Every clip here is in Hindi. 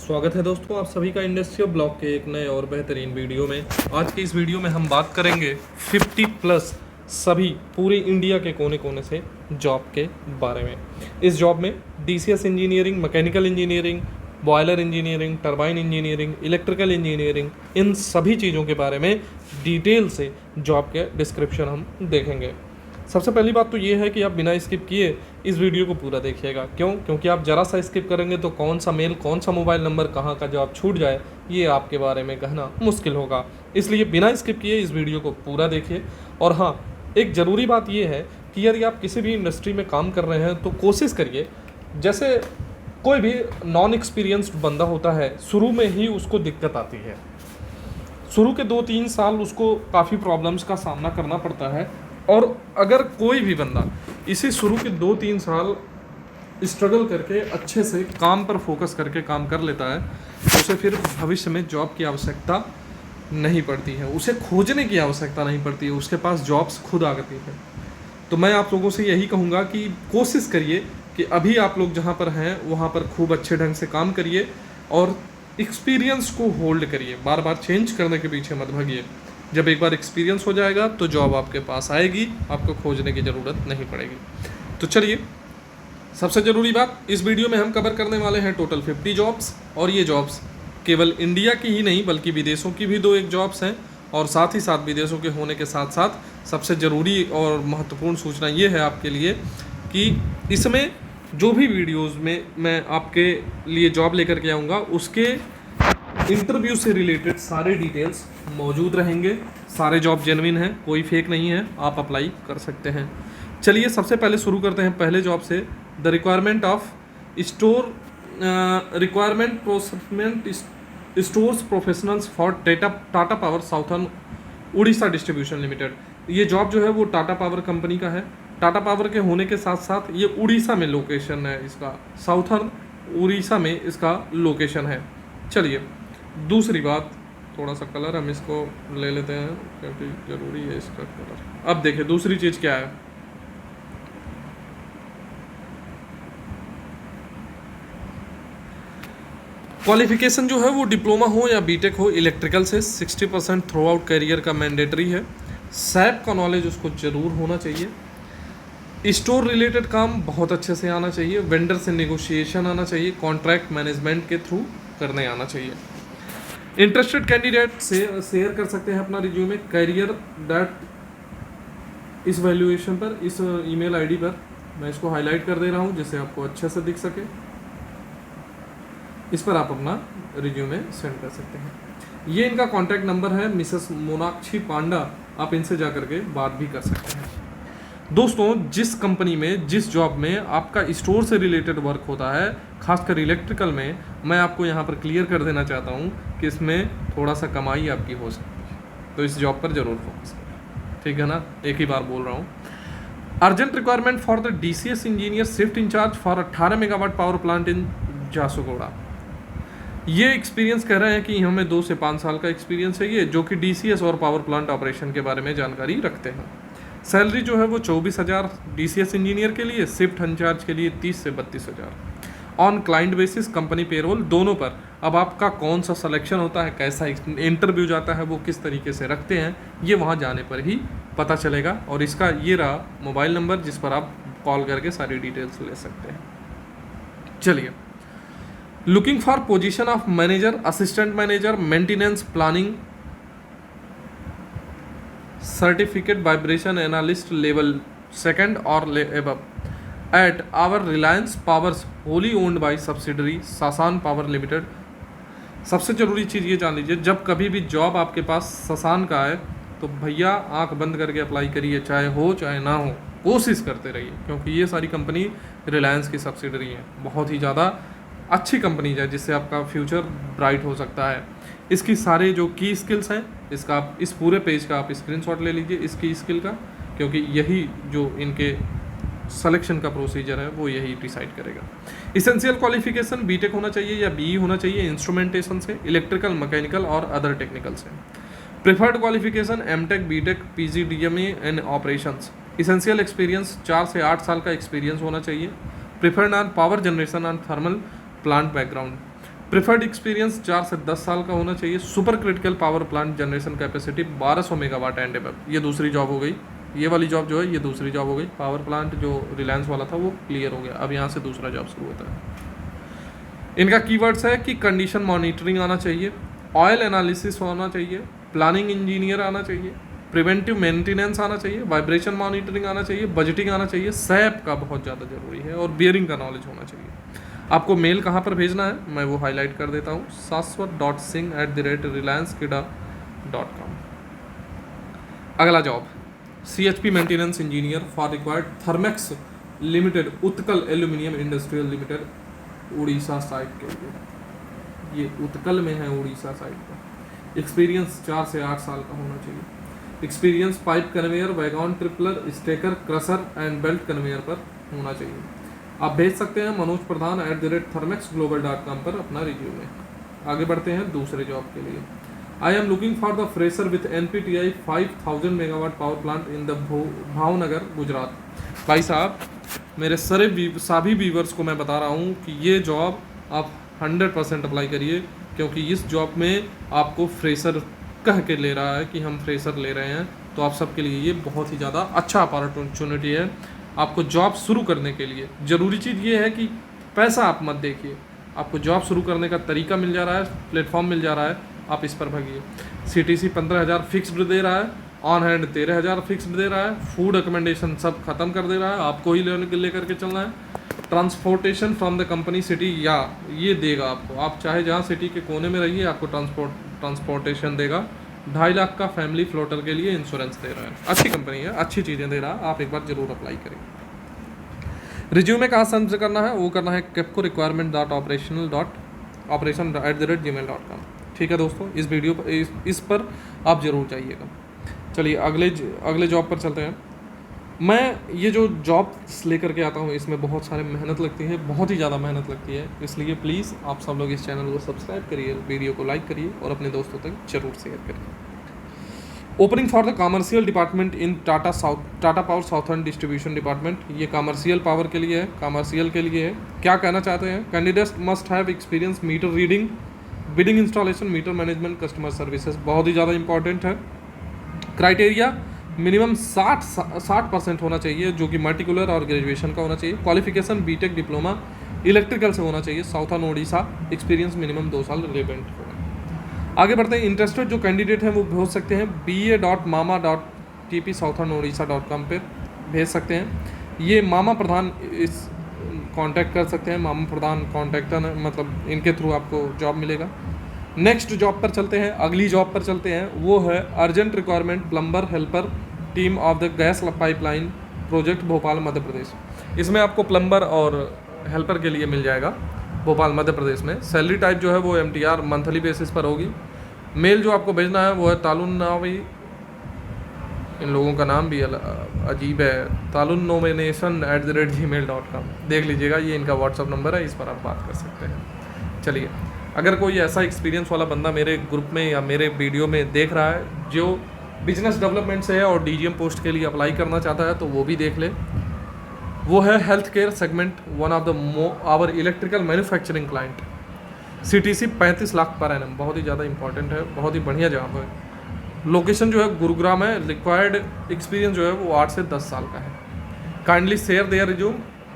स्वागत है दोस्तों आप सभी का इंडस्ट्रियल ब्लॉग के एक नए और बेहतरीन वीडियो में। आज की इस वीडियो में हम बात करेंगे 50 प्लस सभी पूरे इंडिया के कोने कोने से जॉब के बारे में। इस जॉब में DCS engineering, mechanical engineering, boiler engineering, turbine engineering, electrical engineering, इन सभी चीज़ों के बारे में डिटेल से जॉब के डिस्क्रिप्शन हम देखेंगे। सबसे पहली बात तो ये है कि आप बिना स्किप किए इस वीडियो को पूरा देखिएगा। क्यों? क्योंकि आप ज़रा सा स्किप करेंगे तो कौन सा मेल, कौन सा मोबाइल नंबर, कहाँ का जॉब छूट जाए ये आपके बारे में कहना मुश्किल होगा। इसलिए बिना स्किप किए इस वीडियो को पूरा देखिए। और हाँ, एक ज़रूरी बात ये है कि यदि आप किसी भी इंडस्ट्री में काम कर रहे हैं तो कोशिश करिए, जैसे कोई भी नॉन एक्सपीरियंस्ड बंदा होता है, शुरू में ही उसको दिक्कत आती है। शुरू के 2-3 साल उसको काफ़ी प्रॉब्लम्स का सामना करना पड़ता है। और अगर कोई भी बंदा इसी शुरू के 2-3 साल स्ट्रगल करके अच्छे से काम पर फोकस करके काम कर लेता है तो उसे फिर भविष्य में जॉब की आवश्यकता नहीं पड़ती है, उसे खोजने की आवश्यकता नहीं पड़ती है, उसके पास जॉब्स खुद आ जाती है। तो मैं आप लोगों से यही कहूँगा कि कोशिश करिए कि अभी आप लोग जहाँ पर हैं वहाँ पर खूब अच्छे ढंग से काम करिए और एक्सपीरियंस को होल्ड करिए, बार बार चेंज करने के पीछे मत भागिए। जब एक बार एक्सपीरियंस हो जाएगा तो जॉब आपके पास आएगी, आपको खोजने की ज़रूरत नहीं पड़ेगी। तो चलिए, सबसे ज़रूरी बात, इस वीडियो में हम कवर करने वाले हैं टोटल 50 जॉब्स। और ये जॉब्स केवल इंडिया की ही नहीं बल्कि विदेशों की भी 2-1 जॉब्स हैं। और साथ ही साथ विदेशों के होने के साथ साथ सबसे ज़रूरी और महत्वपूर्ण सूचना ये है आपके लिए कि इसमें जो भी वीडियोज़ में मैं आपके लिए जॉब लेकर के आऊँगा उसके इंटरव्यू से रिलेटेड सारे डिटेल्स मौजूद रहेंगे। सारे जॉब जेन्युइन हैं, कोई फेक नहीं है, आप अप्लाई कर सकते हैं। चलिए सबसे पहले शुरू करते हैं पहले जॉब से। The requirement of stores professionals for Tata power southern Orissa distribution limited. ये जॉब जो है वो टाटा पावर कंपनी का है। टाटा पावर के होने के साथ साथ ये उड़ीसा में लोकेशन है इसका, साउथर्न उड़ीसा में इसका लोकेशन है। चलिए दूसरी बात, थोड़ा सा कलर हम इसको ले लेते हैं क्योंकि ज़रूरी है इसका कलर। अब देखिए दूसरी चीज़ क्या है। क्वालिफिकेशन जो है वो डिप्लोमा हो या बीटेक हो इलेक्ट्रिकल से 60% थ्रू आउट करियर का मैंडेटरी है। सैप का नॉलेज उसको ज़रूर होना चाहिए। स्टोर रिलेटेड काम बहुत अच्छे से आना चाहिए। वेंडर से नेगोशिएशन आना चाहिए। कॉन्ट्रैक्ट मैनेजमेंट के थ्रू करने आना चाहिए। इंटरेस्टेड कैंडिडेट से शेयर कर सकते हैं अपना रिज्यूमे करियर डॉट इस वैल्यूएशन पर, इस ईमेल आईडी पर। मैं इसको हाईलाइट कर दे रहा हूं जिससे आपको अच्छे से दिख सके। इस पर आप अपना रिज्यूमे सेंड कर सकते हैं। ये इनका कॉन्टैक्ट नंबर है, मिसेस मोनाक्षी पांडा। आप इनसे जा करके बात भी कर सकते हैं। दोस्तों, जिस कंपनी में, जिस जॉब में आपका स्टोर से रिलेटेड वर्क होता है, खासकर इलेक्ट्रिकल में, मैं आपको यहाँ पर क्लियर कर देना चाहता हूँ कि इसमें थोड़ा सा कमाई आपकी हो सकती है। तो इस जॉब पर ज़रूर फोकस करें, ठीक है ना? एक ही बार बोल रहा हूँ। Urgent requirement for the DCS engineer shift in charge for 18 megawatt power plant in Jharsuguda. ये एक्सपीरियंस कह रहे हैं कि हमें 2 से 5 साल का एक्सपीरियंस है ये, जो कि डीसीएस और पावर प्लांट ऑपरेशन के बारे में जानकारी रखते हैं। सैलरी जो है वो 24,000 डीसीएस इंजीनियर के लिए, शिफ्ट इंचार्ज के लिए 30 से 32,000 on client basis, company payroll, दोनों पर। अब आपका कौन सा सिलेक्शन होता है, कैसा इंटरव्यू जाता है, वो किस तरीके से रखते हैं, ये वहाँ जाने पर ही पता चलेगा। और इसका ये रहा मोबाइल नंबर जिस पर आप कॉल करके सारी डिटेल्स ले सकते हैं। चलिए, looking for position of manager, assistant manager, maintenance, planning, certificate vibration analyst level 2 और above at our Reliance powers wholly owned by subsidiary Sasan power limited. सबसे ज़रूरी चीज़ ये जान लीजिए, जब कभी भी जॉब आपके पास सासान का है तो भैया आंख बंद करके अप्लाई करिए, चाहे हो चाहे ना हो, कोशिश करते रहिए। क्योंकि ये सारी कंपनी रिलायंस की सब्सिडरी है, बहुत ही ज़्यादा अच्छी कंपनी है जिससे आपका फ्यूचर ब्राइट हो सकता है। इसकी सारे जो की स्किल्स हैं, इसका आप इस पूरे पेज का आप स्क्रीनशॉट ले लीजिए इसकी स्किल का, क्योंकि यही जो इनके सिलेक्शन का प्रोसीजर है वो यही डिसाइड करेगा। इसेंशियल क्वालिफिकेशन बीटेक होना चाहिए या बीई होना चाहिए इंस्ट्रूमेंटेशन से, इलेक्ट्रिकल, मैकेनिकल और अदर टेक्निकल से। Preferred qualification MTech, BTech, PGDMA and operations. Essential experience 4 से 8 साल का एक्सपीरियंस होना चाहिए। Preferred on power generation and thermal plant background. Preferred experience 4 से 10 साल का होना चाहिए। Super critical power plant generation capacity 1200 megawatt and above, ये दूसरी जॉब हो गई। ये वाली जॉब जो है ये दूसरी जॉब हो गई। पावर प्लांट जो रिलायंस वाला था वो क्लियर हो गया, अब यहाँ से दूसरा जॉब शुरू होता है। इनका कीवर्ड्स है कि कंडीशन मॉनिटरिंग आना चाहिए, ऑयल एनालिसिस होना चाहिए, प्लानिंग इंजीनियर आना चाहिए, प्रिवेंटिव मेंटेनेंस आना चाहिए, वाइब्रेशन मॉनिटरिंग आना चाहिए, बजटिंग आना चाहिए, सैप का बहुत ज़्यादा जरूरी है और बियरिंग का नॉलेज होना चाहिए। आपको मेल कहाँ पर भेजना है मैं वो हाईलाइट कर देता हूँ, saswat.singh@reliancekeda.com। अगला job CHP maintenance engineer for required Thermax limited, Utkal aluminium industrial limited, Orissa site के लिए। ये उत्कल में है उड़ीसा साइट का। एक्सपीरियंस 4 से 8 साल का होना चाहिए। Experience pipe conveyor, wagon tripler, stacker, crusher and belt conveyor पर होना चाहिए। आप भेज सकते हैं मनोज प्रधान @thermexglobal.com पर अपना रिज्यूमे। आगे बढ़ते हैं दूसरे जॉब के लिए। I am looking for the fresher with NPTI 5000 megawatt power plant in the Bhavnagar Gujarat. भाई साहब, मेरे सभी व्यूवर्स को मैं बता रहा हूँ कि ये जॉब आप 100% अप्लाई करिए, क्योंकि इस जॉब में आपको फ्रेशर कह के ले रहा है कि हम फ्रेशर ले रहे हैं, तो आप सबके लिए ये बहुत ही ज़्यादा अच्छा अपॉर्चुनिटी है। आपको जॉब शुरू करने के लिए ज़रूरी चीज़ ये है कि पैसा आप मत देखिए, आपको जॉब शुरू करने का तरीका मिल जा रहा है, प्लेटफॉर्म मिल जा रहा है, आप इस पर भागिए। CTC 15,000 फिक्स्ड दे रहा है, ऑन हैंड 13,000 फिक्स्ड दे रहा है, फूड अकोमोडेशन सब खत्म कर दे रहा है, आपको ही लेकर के चलना है। Transportation from the company city या ये देगा आपको, आप चाहे जहाँ सिटी के कोने में रहिए आपको ट्रांसपोर्टेशन देगा। 2.5 लाख का फैमिली फ्लोटर के लिए इंश्योरेंस दे रहा है। अच्छी कंपनी है, अच्छी चीज़ें दे रहा है, आप एक बार जरूर अप्लाई करें। रिज्यूमे कहाँ सेंड करना है, वो करना है capco requirement.operation@gmail.com। ठीक है दोस्तों, इस वीडियो पर इस पर आप जरूर जाइएगा। चलिए अगले जॉब पर चलते हैं। मैं ये जो जॉब लेकर के आता हूँ इसमें बहुत सारे मेहनत लगती है, बहुत ही ज़्यादा मेहनत लगती है, इसलिए प्लीज़ आप सब लोग इस चैनल को सब्सक्राइब करिए, वीडियो को लाइक करिए और अपने दोस्तों तक जरूर शेयर करिए। Opening for the commercial department in Tata power southern distribution department. ये कॉमर्शियल पावर के लिए है, कॉमर्शियल के लिए है। क्या कहना चाहते हैं, candidates must have experience meter reading, billing installation, meter management, customer services, बहुत ही ज़्यादा इंपॉर्टेंट है। क्राइटेरिया मिनिमम 60% होना चाहिए, जो कि मल्टीकुलर और ग्रेजुएशन का होना चाहिए। क्वालिफिकेशन BTech डिप्लोमा इलेक्ट्रिकल से होना चाहिए, साउथर्न ओडिशा। एक्सपीरियंस मिनिमम 2 साल रिलेवेंट होगा। आगे बढ़ते हैं। इंटरेस्टेड जो कैंडिडेट हैं वो भेज सकते हैं ba.mama.tp southernodisha.com पे भेज सकते हैं। ये मामा प्रधान इस कांटेक्ट कर सकते हैं, मामा प्रधान कॉन्टैक्टर मतलब इनके थ्रू आपको जॉब मिलेगा। नेक्स्ट जॉब पर चलते हैं, अगली जॉब पर चलते हैं, वो है urgent requirement plumber helper team of the gas pipeline project Bhopal Madhya Pradesh. इसमें आपको प्लम्बर और हेल्पर के लिए मिल जाएगा भोपाल मध्य प्रदेश में। सैलरी टाइप जो है वो MTR मंथली बेसिस पर होगी। मेल जो आपको भेजना है वो है तालुन्नावी, इन लोगों का नाम भी अजीब है, talunnomination@gmail.com। देख लीजिएगा, ये इनका WhatsApp नंबर है, इस पर आप बात कर सकते हैं। चलिए, अगर कोई ऐसा एक्सपीरियंस वाला बंदा मेरे ग्रुप में या मेरे वीडियो में देख रहा है जो बिजनेस डेवलपमेंट से है और DGM पोस्ट के लिए अप्लाई करना चाहता है तो वो भी देख ले। वो है health care segment, one of the our electrical manufacturing client. CTC 35 lakh per annum, बहुत ही ज़्यादा इंपॉर्टेंट है, बहुत ही बढ़िया जॉब है। लोकेशन जो है गुरुग्राम है। रिक्वायर्ड एक्सपीरियंस जो है वो 8 से 10 साल का है। Kindly share their resume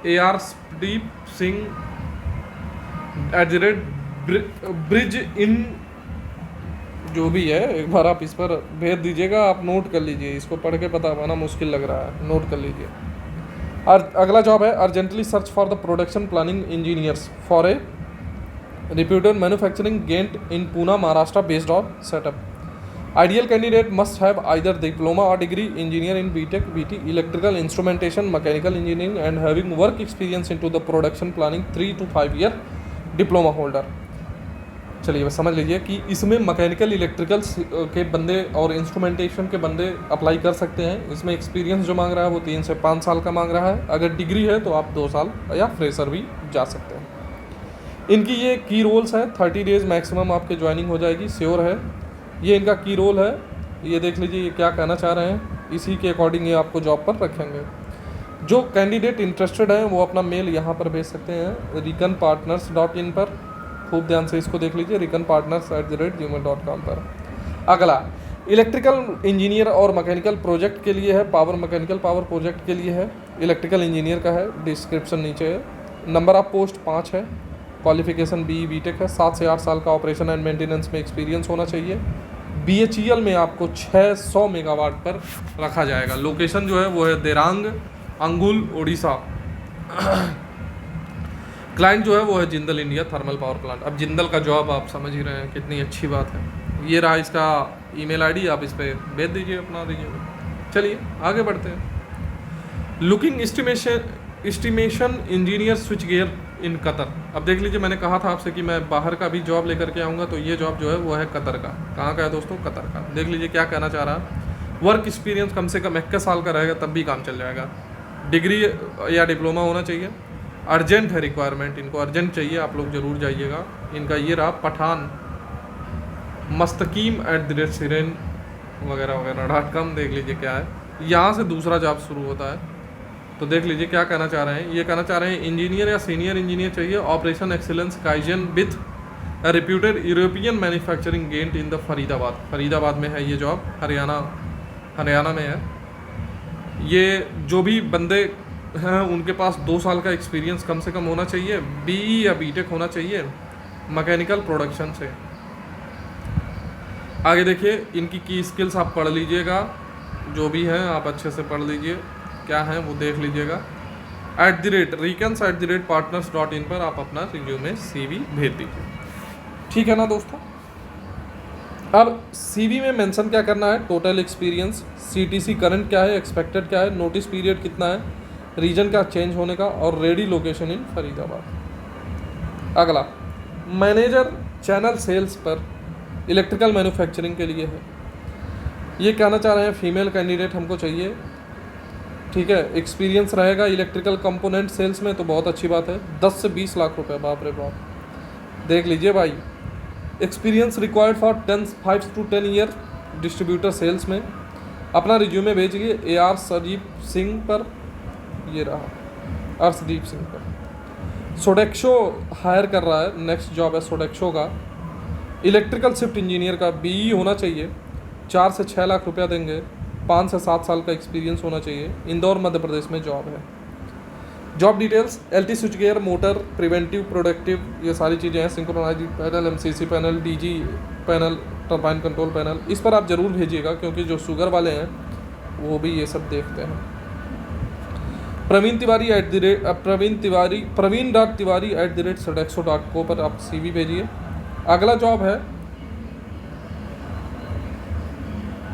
ARSdeepsingh@bridge in, जो भी है एक बार आप इस पर भेज दीजिएगा। आप नोट कर लीजिए, इसको पढ़ के पता पाना मुश्किल लग रहा है, नोट कर लीजिए। और अगला जॉब है urgently search for the production planning engineers for a reputed manufacturing Ghent in Pune, Maharashtra based on setup. Ideal candidate must have either diploma or degree engineer in BTech, BT, electrical instrumentation, mechanical engineering and having work experience into the production planning 3 to 5 year diploma holder. चलिए बस समझ लीजिए कि इसमें मैकेनिकल इलेक्ट्रिकल के बंदे और इंस्ट्रूमेंटेशन के बंदे अप्लाई कर सकते हैं। इसमें एक्सपीरियंस जो मांग रहा है वो 3 से 5 साल का मांग रहा है। अगर डिग्री है तो आप 2 साल या फ्रेशर भी जा सकते हैं। इनकी ये की रोल्स है, 30 डेज मैक्सिमम आपके ज्वाइनिंग हो जाएगी, श्योर है। ये इनका की रोल है, ये देख लीजिए ये क्या कहना चाह रहे हैं, इसी के अकॉर्डिंग ये आपको जॉब पर रखेंगे। जो कैंडिडेट इंटरेस्टेड हैं वो अपना मेल यहाँ पर भेज सकते हैं ricanpartners.in पर। खूब ध्यान से इसको देख लीजिए, rikanpartners@gmail.com पर। अगला इलेक्ट्रिकल इंजीनियर और मैकेनिकल प्रोजेक्ट के लिए है, मैकेनिकल पावर प्रोजेक्ट के लिए है, इलेक्ट्रिकल इंजीनियर का है, डिस्क्रिप्शन नीचे है। नंबर ऑफ पोस्ट 5 है, क्वालिफिकेशन BE BTech है, 7 से 8 साल का ऑपरेशन एंड मेंटेनेंस में एक्सपीरियंस होना चाहिए। BHEL में आपको 600 मेगावाट पर रखा जाएगा। लोकेशन जो है वो है देरांग, अंगुल, उड़ीसा। क्लाइंट जो है वो है Jindal India thermal power plant. अब जिंदल का जॉब आप समझ ही रहे हैं, कितनी अच्छी बात है। ये रहा इसका ईमेल आईडी, आप इस पर भेज दीजिए अपना रिज्यूमे। चलिए आगे बढ़ते हैं। Looking estimation engineer switch gear in Qatar. अब देख लीजिए, मैंने कहा था आपसे कि मैं बाहर का भी जॉब लेकर के आऊँगा, तो ये जॉब जो है वो है कतर का। कहाँ का है दोस्तों? कतर का। देख लीजिए क्या कहना चाह रहा है। वर्क एक्सपीरियंस कम से कम 21 साल का रहेगा, तब भी काम चल जाएगा। डिग्री या डिप्लोमा होना चाहिए। अर्जेंट है रिक्वायरमेंट, इनको अर्जेंट चाहिए, आप लोग ज़रूर जाइएगा। इनका ये रहा पठान mustaqim@siren वगैरह वगैरह .com। देख लीजिए क्या है, यहाँ से दूसरा जॉब शुरू होता है। तो देख लीजिए क्या कहना चाह रहे हैं। ये कहना चाह रहे हैं इंजीनियर या सीनियर इंजीनियर चाहिए, operation excellence kaizen with reputed European manufacturing giant in the Faridabad में है ये जॉब, हरियाणा में है। ये जो भी बंदे हैं उनके पास 2 साल का एक्सपीरियंस कम से कम होना चाहिए, BE या BTech होना चाहिए मैकेनिकल प्रोडक्शन से। आगे देखिए, इनकी की स्किल्स आप पढ़ लीजिएगा, जो भी हैं आप अच्छे से पढ़ लीजिए, क्या है वो देख लीजिएगा। @rikans@partners.in पर आप अपना रिज्यूमे CV भेज दीजिए, ठीक है ना दोस्तों। अब CV में मेंशन क्या करना है? टोटल एक्सपीरियंस, CTC करंट क्या है, एक्सपेक्टेड क्या है, नोटिस पीरियड कितना है, रीजन का चेंज होने का, और रेडी लोकेशन इन फरीदाबाद। अगला मैनेजर चैनल सेल्स पर इलेक्ट्रिकल मैन्युफैक्चरिंग के लिए है। ये कहना चाह रहे हैं फीमेल कैंडिडेट हमको चाहिए, ठीक है। एक्सपीरियंस रहेगा इलेक्ट्रिकल कंपोनेंट सेल्स में, तो बहुत अच्छी बात है। 10 से 20 लाख रुपए, बाप रे बाप। देख लीजिए भाई, experience required for 5 to 10 year distributor sales में। अपना रिज्यूमे भेजिए AR सरदीप सिंह पर, ये रहा अर्शदीप सिंह पर। सोडेक्सो हायर कर रहा है, नेक्स्ट जॉब है सोडेक्सो का। इलेक्ट्रिकल शिफ्ट इंजीनियर का BE होना चाहिए, 4 से 6 लाख रुपया देंगे, 5 से 7 साल का एक्सपीरियंस होना चाहिए। इंदौर मध्य प्रदेश में जॉब है। Job details LT switch gear, motor, preventive, productive, ये सारी चीज़ें हैं। Synchronize panel, MCC panel, DG panel, turbine control panel, इस पर आप ज़रूर भेजिएगा, क्योंकि जो शुगर वाले हैं वो भी ये सब देखते हैं। प्रवीण.तिवारी@sodexo.co पर आप CV भेजिए। अगला जॉब है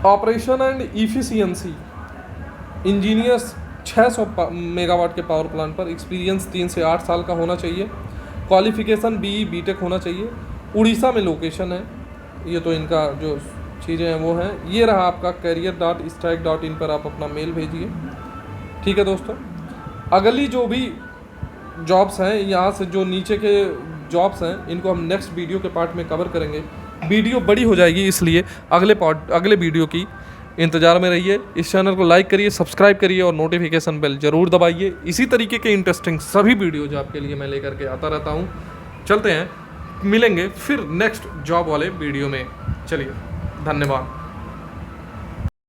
operation and efficiency engineers, 600 megawatt के पावर प्लांट पर। एक्सपीरियंस 3 से 8 साल का होना चाहिए। क्वालिफिकेशन BE BTech होना चाहिए। उड़ीसा में लोकेशन है। ये तो इनका जो चीज़ें हैं वो हैं। ये रहा आपका career.strike.in पर आप अपना मेल भेजिए, ठीक है दोस्तों। अगली जो भी जॉब्स हैं, यहाँ से जो नीचे के जॉब्स हैं, इनको हम नेक्स्ट वीडियो के पार्ट में कवर करेंगे। वीडियो बड़ी हो जाएगी, इसलिए अगले वीडियो की इंतज़ार में रहिए। इस चैनल को लाइक करिए, सब्सक्राइब करिए और नोटिफिकेशन बेल ज़रूर दबाइए। इसी तरीके के इंटरेस्टिंग सभी वीडियोज आपके लिए मैं लेकर के आता रहता हूँ। चलते हैं, मिलेंगे फिर नेक्स्ट जॉब वाले वीडियो में। चलिए, धन्यवाद।